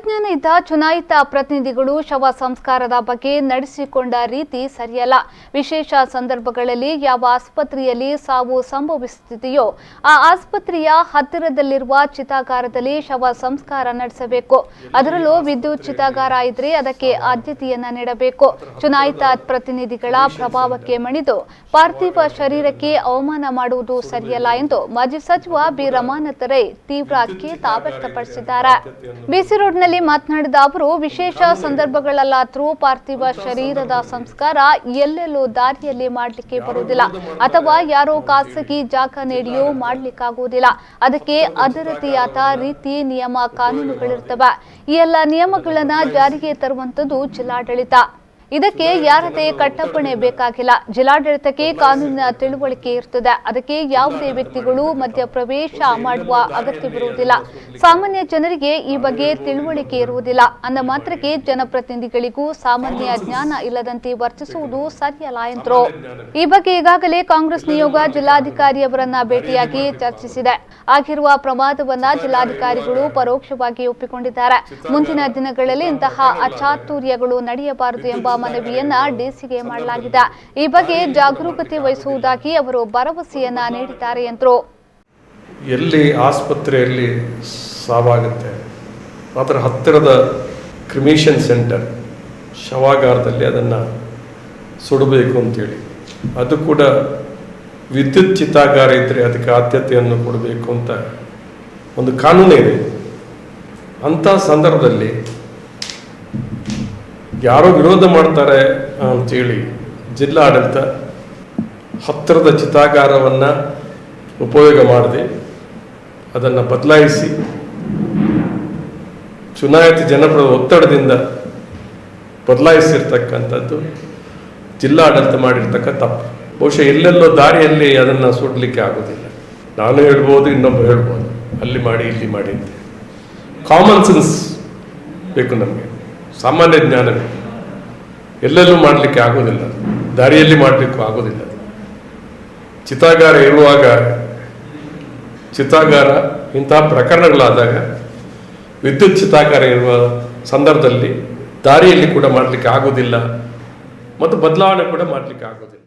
ಅಜ್ಞಾನ ಇದ್ದ ಚುನಾಯಿತ ಪ್ರತಿನಿಧಿಗಳು ಶವ ಸಂಸ್ಕಾರದ ಬಗ್ಗೆ ನಡೆಸಿಕೊಂಡ ರೀತಿ ಸರಿಯಲ್ಲ. ವಿಶೇಷ ಸಂದರ್ಭಗಳಲ್ಲಿ ಯಾವ ಆಸ್ಪತ್ರೆಯಲ್ಲಿ ಸಾವು ಸಂಭವಿಸುತ್ತಿದೆಯೋ ಆ ಆಸ್ಪತ್ರೆಯ ಹತ್ತಿರದಲ್ಲಿರುವ ಚಿತಾಗಾರದಲ್ಲಿ ಶವ ಸಂಸ್ಕಾರ ನಡೆಸಬೇಕು. ಅದರಲ್ಲೂ ವಿದ್ಯುತ್ ಚಿತಾಗಾರ ಇದ್ರೆ ಅದಕ್ಕೆ ಆದ್ಯತೆಯನ್ನ ನೀಡಬೇಕು. ಚುನಾಯಿತ ಪ್ರತಿನಿಧಿಗಳ ಪ್ರಭಾವಕ್ಕೆ ಮಣಿದು ಪಾರ್ಥಿವ ಶರೀರಕ್ಕೆ ಅವಮಾನ ಮಾಡುವುದು ಸರಿಯಲ್ಲ ಎಂದು ಮಾಜಿ ಸಚಿವ ಬಿ ರಮಾನಾಥ ರೈ ತೀವ್ರ ಆಘಾತ ವ್ಯಕ್ತಪಡಿಸಿದ್ದಾರೆ. ಬಿಸಿ ರೋಡ್ನಲ್ಲಿ ಮಾತನಾಡಿದ ಅವರು, ವಿಶೇಷ ಸಂದರ್ಭಗಳಲ್ಲಾದರೂ ಪಾರ್ಥಿವ ಶರೀರದ ಸಂಸ್ಕಾರ ಎಲ್ಲೆಲ್ಲೂ ದಾರಿಯಲ್ಲಿ ಮಾಡಲಿಕ್ಕೆ ಬರುವುದಿಲ್ಲ ಅಥವಾ ಯಾರೋ ಖಾಸಗಿ ಜಾಗ ನೀಡಿಯೋ ಮಾಡಲಿಕ್ಕಾಗುವುದಿಲ್ಲ. ಅದಕ್ಕೆ ಅದರತೆಯಾದ ರೀತಿ ನಿಯಮ ಕಾನೂನುಗಳಿರ್ತವೆ. ಈ ಎಲ್ಲ ನಿಯಮಗಳನ್ನ ಜಾರಿಗೆ ತರುವಂತದ್ದು ಜಿಲ್ಲಾಡಳಿತ. ಇದಕ್ಕೆ ಯಾರದೇ ಕಟ್ಟಪ್ಪಣೆ ಬೇಕಾಗಿಲ್ಲ. ಜಿಲ್ಲಾಡಳಿತಕ್ಕೆ ಕಾನೂನಿನ ತಿಳುವಳಿಕೆ ಇರ್ತದೆ. ಅದಕ್ಕೆ ಯಾವುದೇ ವ್ಯಕ್ತಿಗಳು ಮಧ್ಯಪ್ರವೇಶ ಮಾಡುವ ಅಗತ್ಯವಿರುವುದಿಲ್ಲ. ಸಾಮಾನ್ಯ ಜನರಿಗೆ ಈ ಬಗ್ಗೆ ತಿಳುವಳಿಕೆ ಇರುವುದಿಲ್ಲ ಅಂದ ಮಾತ್ರಕ್ಕೆ ಜನಪ್ರತಿನಿಧಿಗಳಿಗೂ ಸಾಮಾನ್ಯ ಜ್ಞಾನ ಇಲ್ಲದಂತೆ ವರ್ತಿಸುವುದು ಸರಿಯಲ್ಲ ಎಂದರು. ಈ ಬಗ್ಗೆ ಈಗಾಗಲೇ ಕಾಂಗ್ರೆಸ್ ನಿಯೋಗ ಜಿಲ್ಲಾಧಿಕಾರಿಯವರನ್ನ ಭೇಟಿಯಾಗಿ ಚರ್ಚಿಸಿದೆ. ಆಗಿರುವ ಪ್ರಮಾದವನ್ನ ಜಿಲ್ಲಾಧಿಕಾರಿಗಳು ಪರೋಕ್ಷವಾಗಿ ಒಪ್ಪಿಕೊಂಡಿದ್ದಾರೆ. ಮುಂದಿನ ದಿನಗಳಲ್ಲಿ ಇಂತಹ ಅಚಾತುರ್ಯಗಳು ನಡೆಯಬಾರದು ಎಂಬ ಮನವಿಯನ್ನ ಡಿಸಿಗೆ ಮಾಡಲಾಗಿದೆ. ಈ ಬಗ್ಗೆ ಜಾಗರೂಕತೆ ವಹಿಸುವುದಾಗಿ ಅವರು ಭರವಸೆಯನ್ನ ನೀಡಿದ್ದಾರೆ ಎಂದರು. ಎಲ್ಲಿ ಆಸ್ಪತ್ರೆಯಲ್ಲಿ ಸಾವಾಗುತ್ತೆ ಅದರ ಹತ್ತಿರದ ಕ್ರಿಮೇಷನ್ ಸೆಂಟರ್ ಶವಾಗಾರದಲ್ಲಿ ಅದನ್ನು ಸುಡಬೇಕು ಅಂತೇಳಿ, ಅದು ಕೂಡ ವಿದ್ಯುತ್ ಚಿತಾಗಾರ ಇದ್ದರೆ ಅದಕ್ಕೆ ಆದ್ಯತೆಯನ್ನು ಕೊಡಬೇಕು ಅಂತ ಒಂದು ಕಾನೂನೇ ಇದೆ. ಅಂಥ ಸಂದರ್ಭದಲ್ಲಿ ಯಾರೋ ವಿರೋಧ ಮಾಡ್ತಾರೆ ಅಂತೇಳಿ ಜಿಲ್ಲಾಡಳಿತ ಹತ್ತಿರದ ಚಿತಾಗಾರವನ್ನು ಉಪಯೋಗ ಮಾಡದೆ ಅದನ್ನು ಬದಲಾಯಿಸಿ ಚುನಾಯಿತ ಜನಪದ ಒತ್ತಡದಿಂದ ಬದಲಾಯಿಸಿರ್ತಕ್ಕಂಥದ್ದು ಜಿಲ್ಲಾಡಳಿತ ಮಾಡಿರ್ತಕ್ಕ ತಪ್ಪು. ಬಹುಶಃ ಎಲ್ಲೆಲ್ಲೋ ದಾರಿಯಲ್ಲಿ ಅದನ್ನು ಸುಡಲಿಕ್ಕೆ ಆಗೋದಿಲ್ಲ. ನಾನು ಹೇಳ್ಬೋದು, ಇನ್ನೊಬ್ಬರು ಹೇಳ್ಬೋದು, ಅಲ್ಲಿ ಮಾಡಿ ಇಲ್ಲಿ ಮಾಡಿ ಅಂತ. ಕಾಮನ್ ಸೆನ್ಸ್ ಬೇಕು ನಮಗೆ, ಸಾಮಾನ್ಯ ಜ್ಞಾನವೇ. ಎಲ್ಲೆಲ್ಲೂ ಮಾಡಲಿಕ್ಕೆ ಆಗೋದಿಲ್ಲ, ದಾರಿಯಲ್ಲಿ ಮಾಡಲಿಕ್ಕೂ ಆಗೋದಿಲ್ಲ. ಚಿತಾಗಾರ ಇರುವಾಗ ಚಿತಾಗಾರ ಇಂತಹ ಪ್ರಕರಣಗಳಾದಾಗ ವಿದ್ಯುತ್ ಚಿತಾಗಾರ ಇರುವ ಸಂದರ್ಭದಲ್ಲಿ ದಾರಿಯಲ್ಲಿ ಕೂಡ ಮಾಡಲಿಕ್ಕೆ ಆಗೋದಿಲ್ಲ ಮತ್ತು ಬದಲಾವಣೆ ಕೂಡ ಮಾಡಲಿಕ್ಕೆ ಆಗೋದಿಲ್ಲ.